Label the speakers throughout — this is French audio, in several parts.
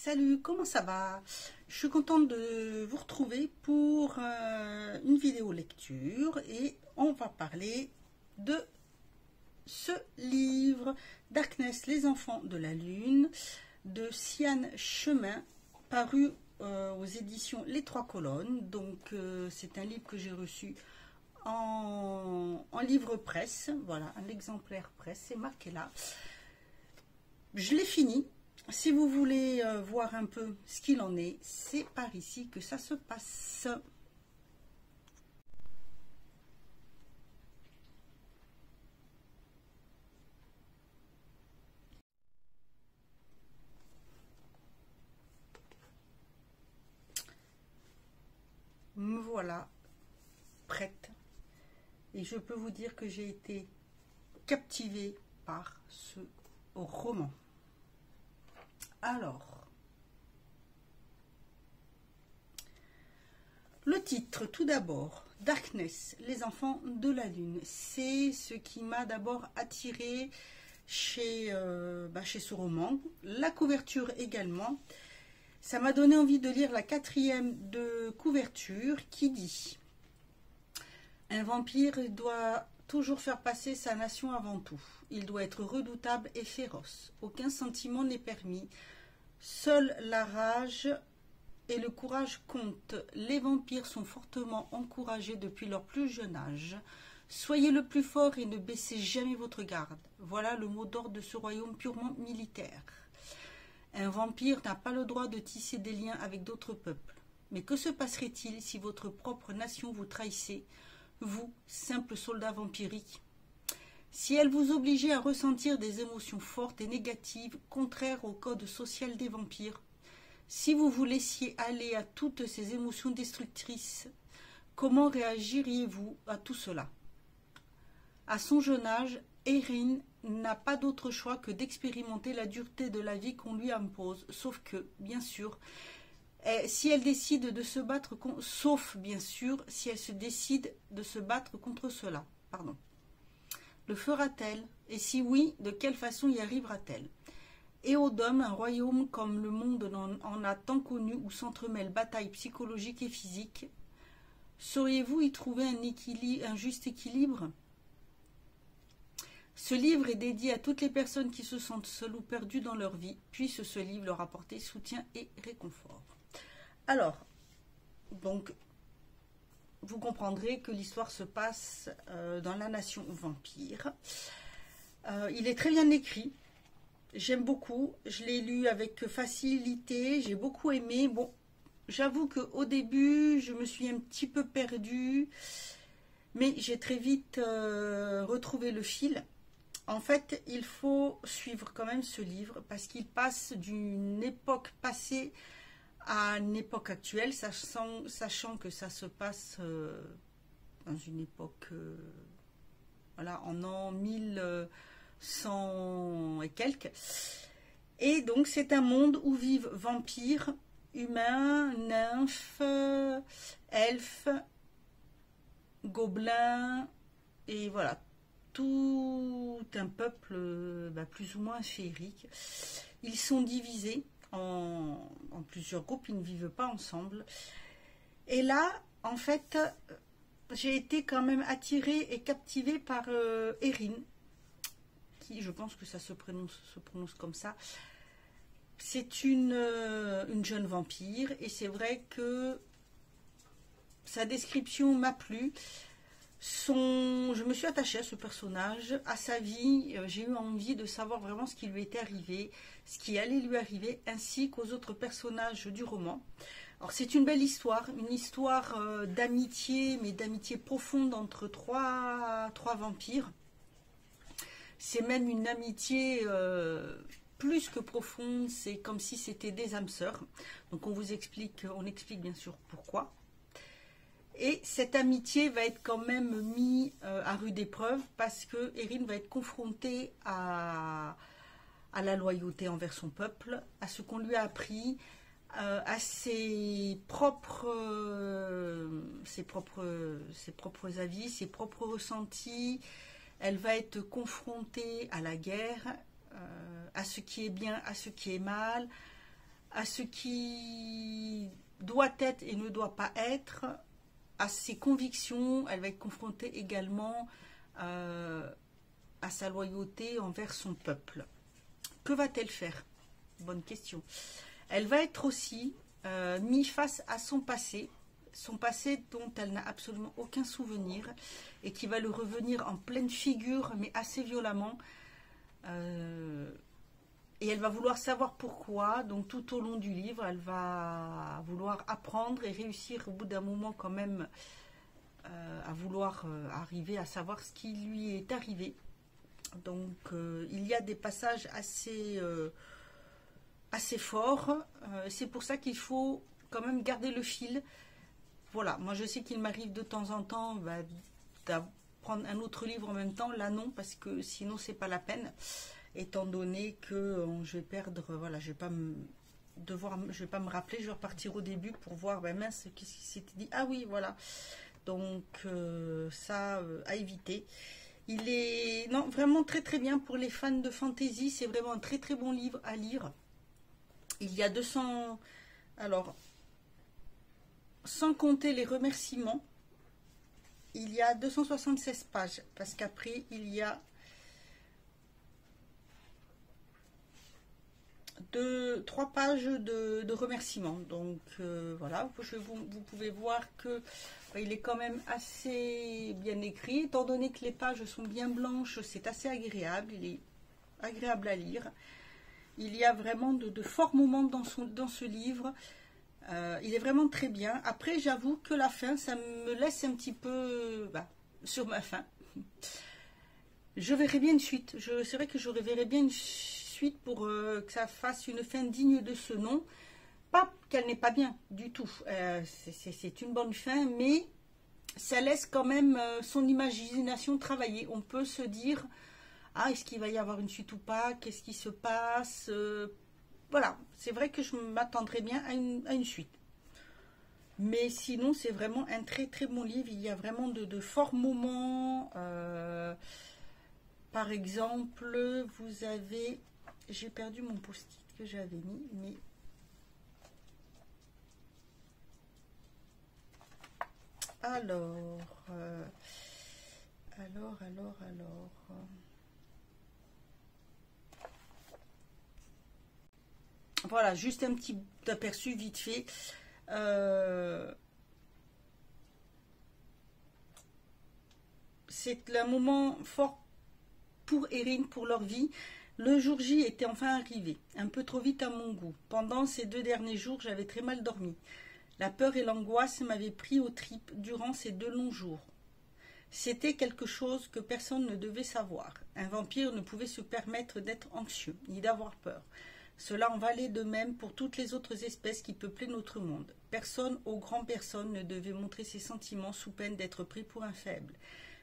Speaker 1: Salut, comment ça va? Je suis contente de vous retrouver pour une vidéo lecture et on va parler de ce livre Darkness, les enfants de la lune de Sian Chemin, paru aux éditions Les Trois Colonnes. Donc c'est un livre que j'ai reçu en livre presse, voilà, un exemplaire presse, c'est marqué là. Je l'ai fini. Si vous voulez voir un peu ce qu'il en est, c'est par ici que ça se passe. Me voilà prête. Et je peux vous dire que j'ai été captivée par ce roman. Alors, le titre, tout d'abord, Darkness, les enfants de la lune. C'est ce qui m'a d'abord attiré chez ce roman. La couverture également. Ça m'a donné envie de lire la 4e de couverture qui dit « Un vampire doit toujours faire passer sa nation avant tout. Il doit être redoutable et féroce. Aucun sentiment n'est permis. Seule la rage et le courage comptent. Les vampires sont fortement encouragés depuis leur plus jeune âge. Soyez le plus fort et ne baissez jamais votre garde. Voilà le mot d'ordre de ce royaume purement militaire. Un vampire n'a pas le droit de tisser des liens avec d'autres peuples. Mais que se passerait-il si votre propre nation vous trahissait, vous, simple soldat vampirique? Si elle vous obligeait à ressentir des émotions fortes et négatives, contraires au code social des vampires, si vous vous laissiez aller à toutes ces émotions destructrices, comment réagiriez-vous à tout cela? À son jeune âge, Erin n'a pas d'autre choix que d'expérimenter la dureté de la vie qu'on lui impose, sauf que, bien sûr, si elle décide de se battre, si elle se décide de se battre contre cela, pardon. Le fera-t-elle? Et si oui, de quelle façon y arrivera-t-elle? Éodome, un royaume comme le monde en a tant connu, où s'entremêlent batailles psychologiques et physiques, sauriez-vous y trouver un juste équilibre? Ce livre est dédié à toutes les personnes qui se sentent seules ou perdues dans leur vie. Puisse ce livre leur apporter soutien et réconfort. Alors, donc, vous comprendrez que l'histoire se passe dans la nation vampire. Il est très bien écrit. J'aime beaucoup. Je l'ai lu avec facilité. J'ai beaucoup aimé. Bon, j'avoue qu'au début, je me suis un petit peu perdue. Mais j'ai très vite retrouvé le fil. En fait, il faut suivre quand même ce livre parce qu'il passe d'une époque passée à une époque actuelle, sachant que ça se passe dans une époque, voilà, en an 1100 et quelques. Et donc, c'est un monde où vivent vampires, humains, nymphes, elfes, gobelins, et voilà, tout un peuple plus ou moins féerique. Ils sont divisés en plusieurs groupes, ils ne vivent pas ensemble. Et là, en fait, j'ai été quand même attirée et captivée par Erin, qui, je pense que ça se prononce comme ça. C'est une jeune vampire, et c'est vrai que sa description m'a plu. Je me suis attachée à ce personnage, à sa vie. J'ai eu envie de savoir vraiment ce qui lui était arrivé, ce qui allait lui arriver, ainsi qu'aux autres personnages du roman. Alors c'est une belle histoire, une histoire d'amitié, mais d'amitié profonde entre trois vampires. C'est même une amitié plus que profonde, c'est comme si c'était des âmes sœurs. Donc on explique bien sûr pourquoi. Et cette amitié va être quand même mise à rude épreuve parce que Erin va être confrontée à la loyauté envers son peuple, à ce qu'on lui a appris, à ses propres avis, ses propres ressentis. Elle va être confrontée à la guerre, à ce qui est bien, à ce qui est mal, à ce qui doit être et ne doit pas être, à ses convictions. Elle va être confrontée également à sa loyauté envers son peuple. Que va-t-elle faire? Bonne question. Elle va être aussi mise face à son passé dont elle n'a absolument aucun souvenir et qui va lui revenir en pleine figure, mais assez violemment. Et elle va vouloir savoir pourquoi. Donc tout au long du livre, elle va vouloir apprendre et réussir au bout d'un moment quand même à vouloir arriver à savoir ce qui lui est arrivé. Donc il y a des passages assez forts. C'est pour ça qu'il faut quand même garder le fil. Voilà, moi je sais qu'il m'arrive de temps en temps d'apprendre un autre livre en même temps. Là non, parce que sinon c'est pas la peine. Étant donné que je vais perdre, voilà, je vais pas me rappeler, je vais repartir au débui pour voir, ben mince, qu'est-ce qui s'était dit. Ah oui, voilà. Donc ça, à éviter. Il est non, vraiment très très bien pour les fans de fantasy. C'est vraiment un très très bon livre à lire. Il y a 200... Alors, sans compter les remerciements, il y a 276 pages. Parce qu'après, il y a 3 pages de remerciements. Donc voilà, vous pouvez voir que il est quand même assez bien écrit. Étant donné que les pages sont bien blanches, c'est assez agréable. Il est agréable à lire. Il y a vraiment de forts moments dans ce livre. Il est vraiment très bien. Après, j'avoue que la fin, ça me laisse un petit peu sur ma faim. Je verrai bien une suite. C'est vrai que je verrai bien une suite pour que ça fasse une fin digne de ce nom. Pas qu'elle n'est pas bien du tout. C'est une bonne fin, mais ça laisse quand même son imagination travailler. On peut se dire, ah, est-ce qu'il va y avoir une suite ou pas? Qu'est-ce qui se passe? Voilà, c'est vrai que je m'attendrais bien à une suite. Mais sinon, c'est vraiment un très très bon livre. Il y a vraiment de forts moments. Par exemple, vous avez... J'ai perdu mon post-it que j'avais mis, mais... Alors... Voilà, juste un petit aperçu vite fait. C'est un moment fort pour Erin, pour leur vie. Le jour J était enfin arrivé, un peu trop vite à mon goût. Pendant ces 2 derniers jours, j'avais très mal dormi. La peur et l'angoisse m'avaient pris aux tripes durant ces 2 longs jours. C'était quelque chose que personne ne devait savoir. Un vampire ne pouvait se permettre d'être anxieux, ni d'avoir peur. Cela en valait de même pour toutes les autres espèces qui peuplaient notre monde. Personne, aux grandes personnes, ne devait montrer ses sentiments sous peine d'être pris pour un faible.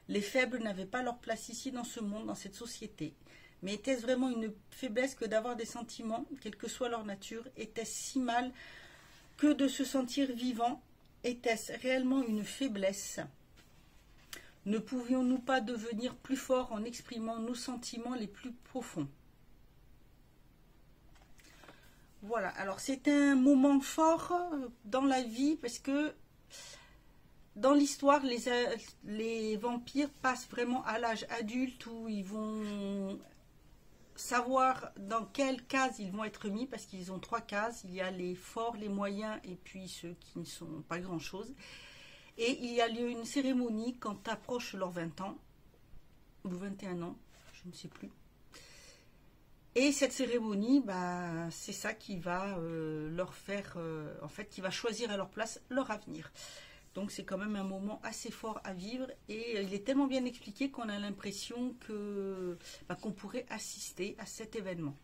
Speaker 1: Les faibles n'avaient pas leur place ici dans ce monde, dans cette société. Mais était-ce vraiment une faiblesse que d'avoir des sentiments, quelle que soit leur nature? Était-ce si mal que de se sentir vivant? Était-ce réellement une faiblesse? Ne pouvions-nous pas devenir plus forts en exprimant nos sentiments les plus profonds? Voilà, alors c'est un moment fort dans la vie parce que dans l'histoire, les vampires passent vraiment à l'âge adulte où ils vont savoir dans quelle case ils vont être mis, parce qu'ils ont 3 cases. Il y a les forts, les moyens et puis ceux qui ne sont pas grand-chose. Et il y a lieu une cérémonie quand approche leurs 20 ans, ou 21 ans, je ne sais plus. Et cette cérémonie, c'est ça qui va leur faire, en fait, qui va choisir à leur place leur avenir. Donc c'est quand même un moment assez fort à vivre et il est tellement bien expliqué qu'on a l'impression qu'on pourrait assister à cet événement.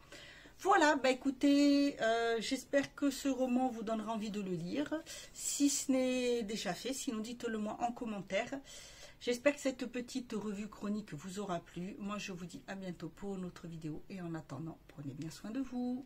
Speaker 1: Voilà, écoutez, j'espère que ce roman vous donnera envie de le lire. Si ce n'est déjà fait, sinon dites-le moi en commentaire. J'espère que cette petite revue chronique vous aura plu. Moi, je vous dis à bientôt pour une autre vidéo. Et en attendant, prenez bien soin de vous.